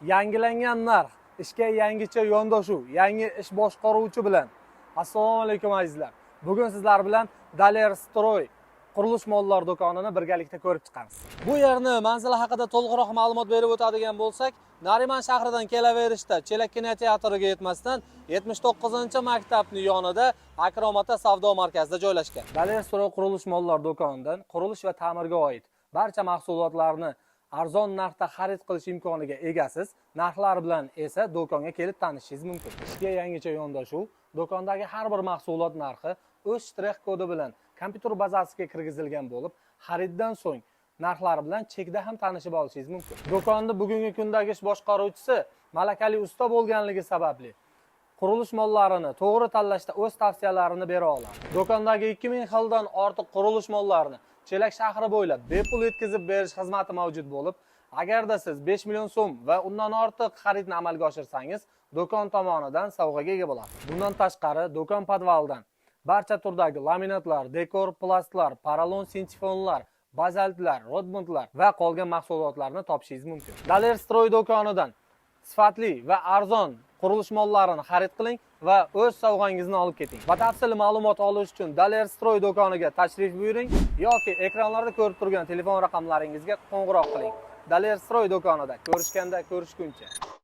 Yangilangan narx, ishga yangicha yondashuv, yangi ish boshqaruvchi bilan. Assalomu alaykum azizlar. Bugun sizlar bilan Daler Stroy qurilish mollari do'konini birgalikda ko'rib chiqamiz. Bu yerni manzili haqida to'liqroq ma'lumot berib o'tadigan bo'lsak, Nariman shahridan kelaverishda Chelak kinoteatriga yetmasdan 79-maktabning yonida Akromata savdo markazida joylashgan. Daler Stroy qurilish mollari do'konidan qurilish va ta'mirga oid barcha mahsulotlarni arzon narxda xarid qilish imkoniga egasiz. Narxlar bilan esa do'konga kelib tanishishingiz mumkin. Ishga yangicha yondashuv, do'kondagi har bir mahsulot narxi o'z shtrix kodi bilan kompyuter bazasiga kirgizilgan bo'lib, xariddan so'ng narxlar bilan chekda ham tanishib olishingiz mumkin. Do'konni bugungi kundagi ish boshqaruvchisi malakali usta bo'lganligi sababli qurilish mollarini to'g'ri tanlashda o'z tavsiyalarini bera oladi. Do'kondagi 2000 xildan ortiq qurilish mollarini Chelak shahri bo'ylab bepul yetkazib berish xizmati mavjud bo'lib, agarda siz 5 million so'm va undan ortiq xaridni amalga oshirsangiz, do'kon tomonidan sovg'aga ega bo'lasiz. Bundan tashqari, do'kon podvaldan barcha turdagi laminatlar, dekor plastlar, paralon sintefonlar, bazaltlar, rodmontlar va qolgan mahsulotlarni topishingiz mumkin. Daler Stroy do'konidan sifatli va arzon qurilish mollarini xarid qiling va o'z sovg'angizni olib keting. Batafsil ma'lumot olish uchun Daler Stroy do'koniga tashrif buyuring yoki ekranlarda ko'rib turgan telefon raqamlaringizga qo'ng'iroq qiling. Daler Stroy do'konida ko'rishganda ko'rishguncha.